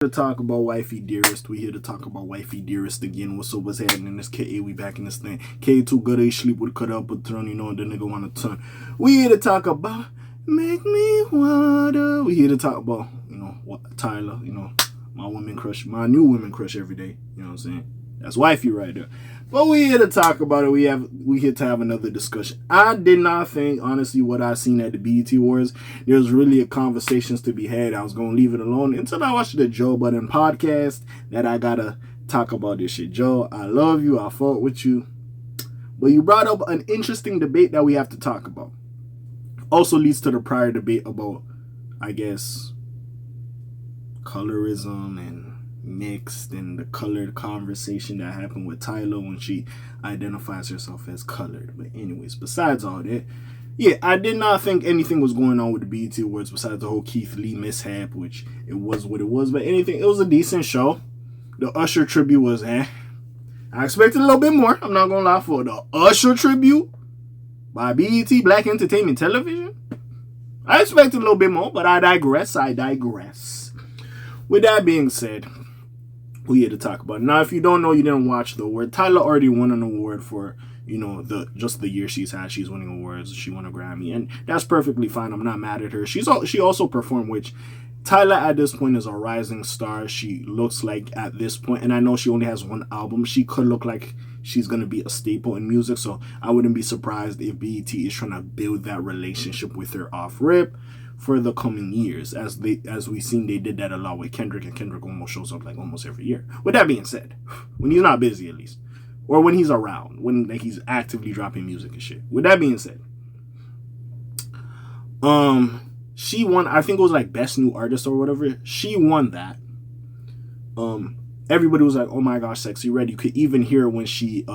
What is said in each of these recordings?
To talk about Wifey Dearest. We here to talk about Wifey Dearest again. What's up? What's happening? This K.A. We back in this thing. K too good to sleep with cut up with turn, you know, the nigga wanna turn. We here to talk about Make Me Water. We here to talk about, you know, what Tyla, you know, my woman crush, my new woman crush every day. You know what I'm saying? That's Wifey right there. But we here to talk about it. We here to have another discussion. I did not think, honestly, what I seen at the BET Awards, there's really a conversations to be had. I was gonna leave it alone until I watched the Joe Budden podcast that I gotta talk about this shit. Joe, I love you. I fought with you. But you brought up an interesting debate that we have to talk about. Also leads to the prior debate about, I guess, colorism and mixed and the colored conversation that happened with Tyla when she identifies herself as colored. But anyways, besides all that, yeah, I did not think anything was going on with the BET Awards besides the whole Keith Lee mishap, which it was what it was. But anything, it was a decent show. The Usher tribute was I expected a little bit more. I'm not gonna lie, for the Usher tribute by BET Black Entertainment Television, I expected a little bit more, but I digress. With that being said, we here to talk about it. Now, if you don't know, you didn't watch the award, Tyla already won an award for, you know, just the year she's had. She's winning awards. She won a Grammy, and that's perfectly fine. I'm not mad at her. She also performed, which Tyla at this point is a rising star. She looks like at this point, and I know she only has one album, she could look like she's going to be a staple in music, so I wouldn't be surprised if BET is trying to build that relationship with her off rip for the coming years. As we've seen, they did that a lot with Kendrick, and Kendrick almost shows up like almost every year. With that being said, when he's not busy at least, or when he's around, when like he's actively dropping music and shit. With that being said, she won, I think it was like Best New Artist or whatever. She won that. Everybody was like, oh my gosh, Sexyy Red. You could even hear when she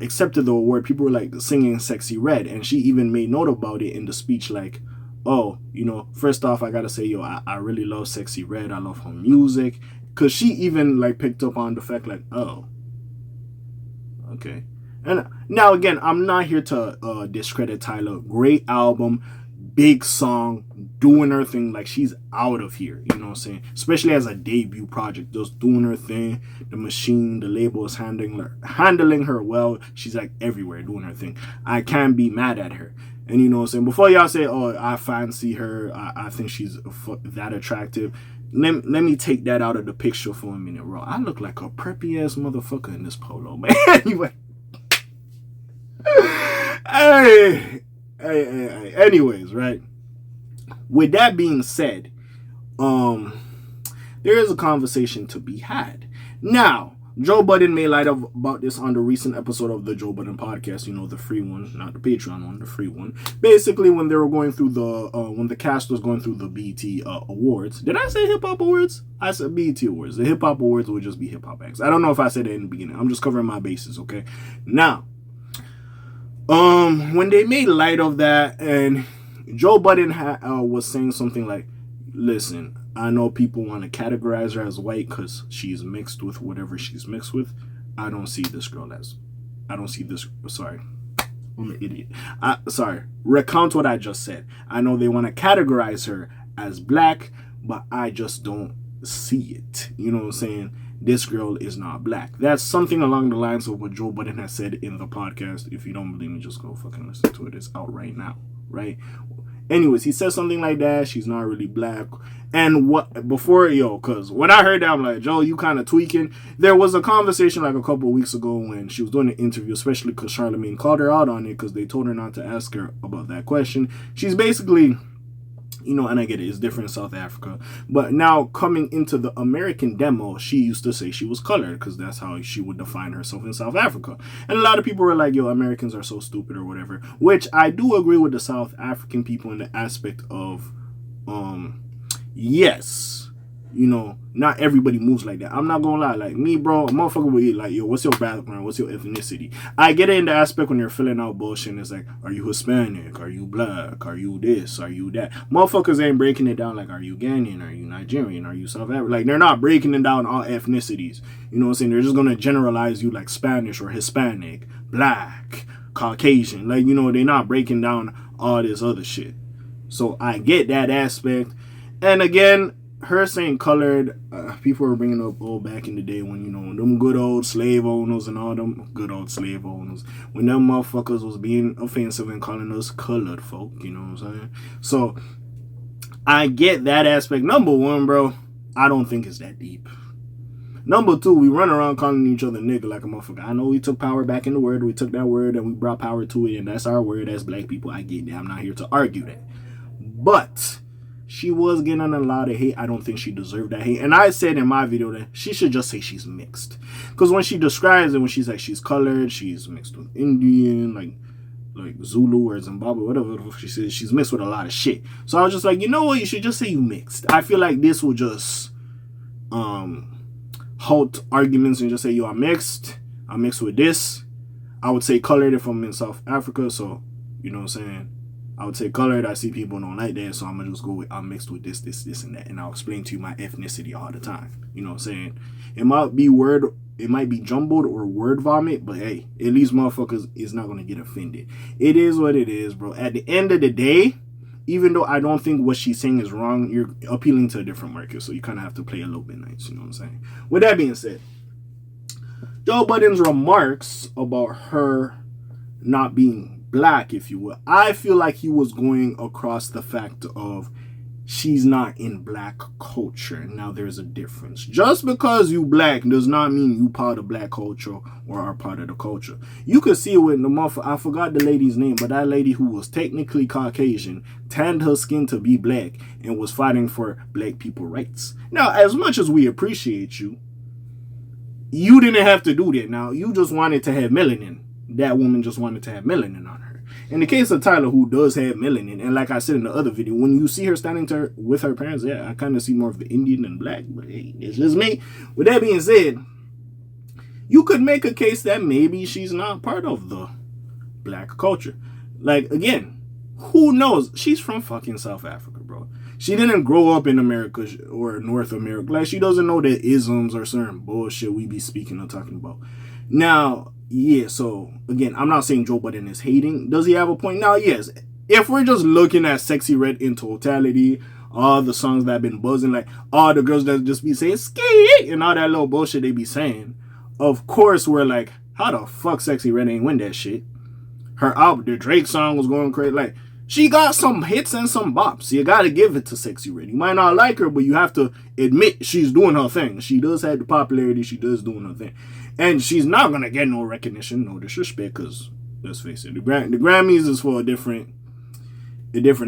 accepted the award, people were like singing Sexyy Red, and she even made note about it in the speech, like, oh, you know, first off, I gotta say, yo, I really love Sexyy Red. I love her music. Because she even like picked up on the fact like, oh, okay. And now again, I'm not here to discredit Tyla. Great album, big song, doing her thing. Like, she's out of here, you know what I'm saying? Especially as a debut project, just doing her thing. The machine, the label is handling her well. She's like everywhere doing her thing. I can't be mad at her. And you know what I'm saying? Before y'all say, oh, I fancy her, I think she's that attractive, let me take that out of the picture for a minute, bro. I look like a preppy ass motherfucker in this polo, man. Anyway. Hey. Anyways, right? With that being said, there is a conversation to be had. Now, Joe Budden made light about this on the recent episode of the Joe Budden podcast, you know, the free one, not the Patreon one, the free one. Basically, when they were going through when the cast was going through the BET awards. Did I say hip hop awards? I said BET awards. The hip hop awards would just be hip hop acts. I don't know if I said it in the beginning. I'm just covering my bases, okay? Now, when they made light of that, and Joe Budden was saying something like, listen, I know people want to categorize her as white because she's mixed with whatever she's mixed with. I don't see this girl as, sorry, I'm an idiot. Recount what I just said. I know they want to categorize her as black, but I just don't see it. You know what I'm saying? This girl is not black. That's something along the lines of what Joe Budden has said in the podcast. If you don't believe me, just go fucking listen to it. It's out right now, right? Anyways, he says something like that. She's not really black. And because when I heard that, I'm like, Joe, you kind of tweaking. There was a conversation like a couple of weeks ago when she was doing an interview, especially because Charlamagne called her out on it because they told her not to ask her about that question. She's basically, you know, and I get it, it's different in South Africa. But now coming into the American demo, she used to say she was colored because that's how she would define herself in South Africa. And a lot of people were like, yo, Americans are so stupid or whatever, which I do agree with the South African people in the aspect of, yes, you know, not everybody moves like that. I'm not gonna lie, like me, bro, a motherfucker will eat like, yo, what's your background? What's your ethnicity? I get it in the aspect when you're filling out bullshit. It's like, are you Hispanic? Are you black? Are you this? Are you that? Motherfuckers ain't breaking it down like, are you Ghanaian? Are you Nigerian? Are you South African? Like, they're not breaking it down all ethnicities. You know what I'm saying? They're just gonna generalize you like Spanish or Hispanic, black, Caucasian. Like, you know, they're not breaking down all this other shit. So I get that aspect. And again, her saying colored, people were bringing up back in the day when, you know, them good old slave owners and all them good old slave owners, when them motherfuckers was being offensive and calling us colored folk, you know what I'm saying? So I get that aspect. Number one, bro, I don't think it's that deep. Number two, we run around calling each other nigga like a motherfucker. I know we took power back in the word. We took that word and we brought power to it, and that's our word as black people. I get that. I'm not here to argue that. But she was getting a lot of hate. I don't think she deserved that hate. And I said in my video that she should just say she's mixed. Because when she describes it, when she's like she's colored, she's mixed with Indian, like Zulu or Zimbabwe, whatever she says, she's mixed with a lot of shit. So I was just like, you know what? You should just say you mixed. I feel like this will just halt arguments and just say, yo, I'm mixed with this. I would say colored if I'm in South Africa, so you know what I'm saying, I would say colored. I see people don't like that, so I'm gonna just go with I'm mixed with this and that, and I'll explain to you my ethnicity all the time. You know what I'm saying? It might be jumbled or word vomit, but hey, at least motherfuckers is not gonna get offended. It is what it is, bro. At the end of the day, even though I don't think what she's saying is wrong, you're appealing to a different market, so you kind of have to play a little bit nice, you know what I'm saying? With that being said, Joe Budden's remarks about her not being black, if you will, I feel like he was going across the fact of she's not in black culture. Now, there's a difference. Just because you black does not mean you part of black culture or are part of the culture. You could see it with the motherfucker, I forgot the lady's name, but that lady who was technically Caucasian tanned her skin to be black and was fighting for black people rights. Now, as much as we appreciate you, you didn't have to do that. Now, you just wanted to have melanin. That woman just wanted to have melanin on her. In the case of Tyla, who does have melanin, and like I said in the other video, when you see her standing with her parents, yeah, I kind of see more of the Indian than black, but hey, it's just me. With that being said, you could make a case that maybe she's not part of the black culture. Like, again, who knows? She's from fucking South Africa, bro. She didn't grow up in America or North America. Like, she doesn't know the isms or certain bullshit we be speaking or talking about. Now, yeah, so, again, I'm not saying Joe Budden is hating. Does he have a point? Now, yes. If we're just looking at Sexyy Red in totality, all the songs that have been buzzing, like, all the girls that just be saying, ski, and all that little bullshit they be saying, of course, we're like, how the fuck Sexyy Red ain't win that shit? Her album, the Drake song was going crazy. Like, she got some hits and some bops. You gotta give it to Sexyy Red. You might not like her, but you have to admit she's doing her thing. She does have the popularity. She does doing her thing. And she's not going to get no recognition, no disrespect, because, let's face it, the Grammys is for a different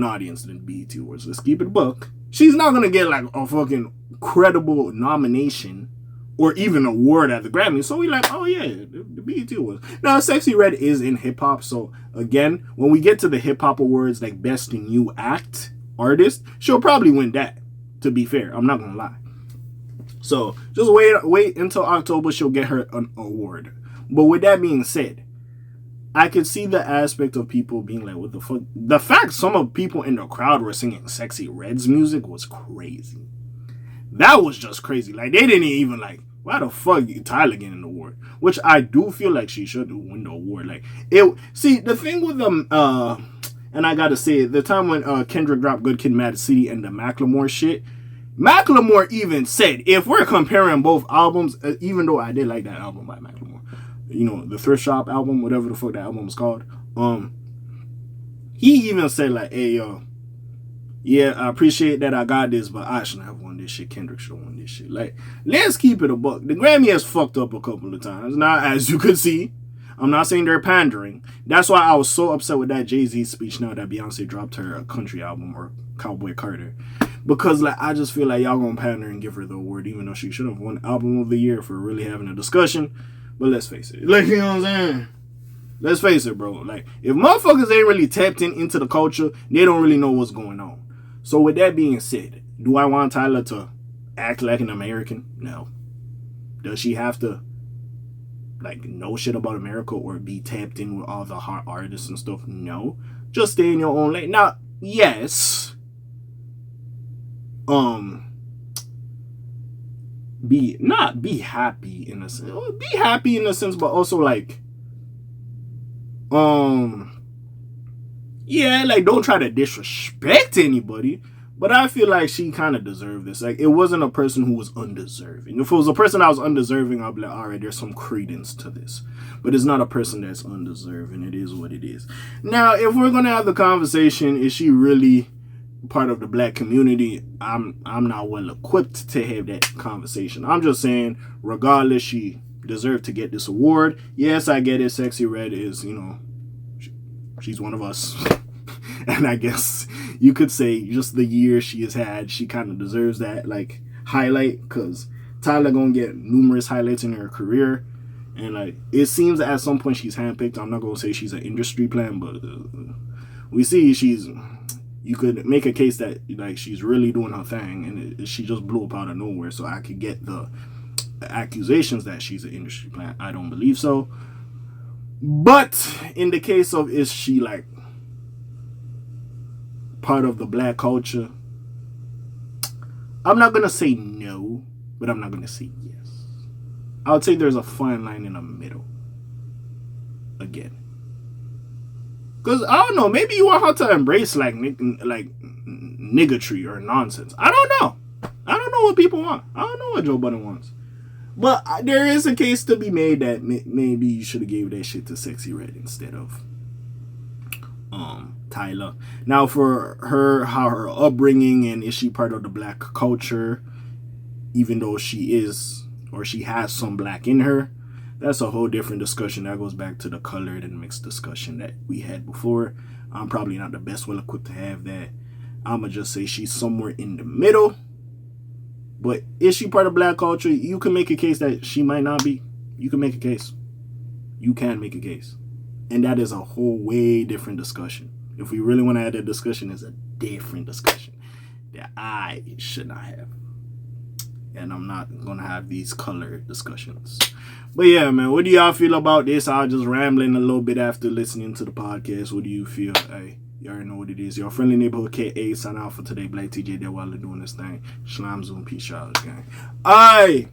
audience than BET Awards. Let's keep it a buck. She's not going to get, like, a fucking credible nomination or even award at the Grammys. So we like, oh, yeah, the BET Awards. Now, Sexyy Red is in hip-hop, so, again, when we get to the hip-hop awards, like Best New Act Artist, she'll probably win that, to be fair. I'm not going to lie. So, just wait until October, she'll get her an award. But with that being said, I could see the aspect of people being like, what the fuck? The fact some of people in the crowd were singing Sexyy Red's music was crazy. That was just crazy. Like, they didn't even like, why the fuck Tyla getting an award? Which I do feel like she should win the award. Like, see, the thing with them, and I gotta say, the time when Kendrick dropped Good Kid, Mad City and the Macklemore shit, Macklemore even said, if we're comparing both albums, even though I did like that album by Macklemore, you know, the Thrift Shop album, whatever the fuck that album was called, he even said like, hey, yeah, I appreciate that I got this, but I shouldn't have won this shit. Kendrick should have won this shit. Like, let's keep it a buck. The Grammy has fucked up a couple of times. Now, as you can see, I'm not saying they're pandering. That's why I was so upset with that Jay-Z speech now that Beyonce dropped her country album or Cowboy Carter. Because, like, I just feel like y'all gonna pander and give her the award, even though she should have won Album of the Year for really having a discussion. But let's face it. Like, you know what I'm saying? Let's face it, bro. Like, if motherfuckers ain't really tapped into the culture, they don't really know what's going on. So, with that being said, do I want Tyla to act like an American? No. Does she have to, like, know shit about America or be tapped in with all the hot artists and stuff? No. Just stay in your own lane. Now, yes. Be happy in a sense. Be happy in a sense, but also like, yeah, like don't try to disrespect anybody, But I feel like she kind of deserved this. Like, it wasn't a person who was undeserving. If it was a person that was undeserving, I'd be like, all right, there's some credence to this. But it's not a person that's undeserving. It is what it is. Now, if we're going to have the conversation, is she really part of the black community? I'm not well equipped to have that conversation. I'm just saying, regardless, she deserved to get this award. Yes, I get it. Sexyy Red is, she's one of us. And I guess you could say just the year she has had, she kind of deserves that like highlight, because Tyla gonna get numerous highlights in her career, and like it seems at some point she's handpicked. I'm not gonna say she's an industry plan, but we see you could make a case that like she's really doing her thing, and she just blew up out of nowhere. So I could get the accusations that she's an industry plant. I don't believe so. But in the case of, is she like part of the black culture? I'm not gonna say no, but I'm not gonna say yes. I would say there's a fine line in the middle. Again, because I don't know, maybe you want her to embrace like niggatry or nonsense. I don't know. I don't know what people want. I don't know what Joe Budden wants. But there is a case to be made that maybe you should have gave that shit to Sexyy Red instead of Tyla. Now, for her, how her upbringing, and is she part of the black culture, even though she is, or she has some black in her, that's a whole different discussion. That goes back to the colored and mixed discussion that we had before. I'm probably not the best well equipped to have that. I'ma just say she's somewhere in the middle. But is she part of black culture? You can make a case that she might not be. You can make a case. You can make a case. And that is a whole way different discussion. If we really want to have that discussion, it's a different discussion that I should not have. And I'm not going to have these color discussions. But yeah, man, what do y'all feel about this? I was just rambling a little bit after listening to the podcast. What do you feel? Hey, you already know what it is. Your friendly neighborhood K.A. sign out for today. Black TJ there while they're doing this thing. Shalom Zoom. Peace out, gang. Aye.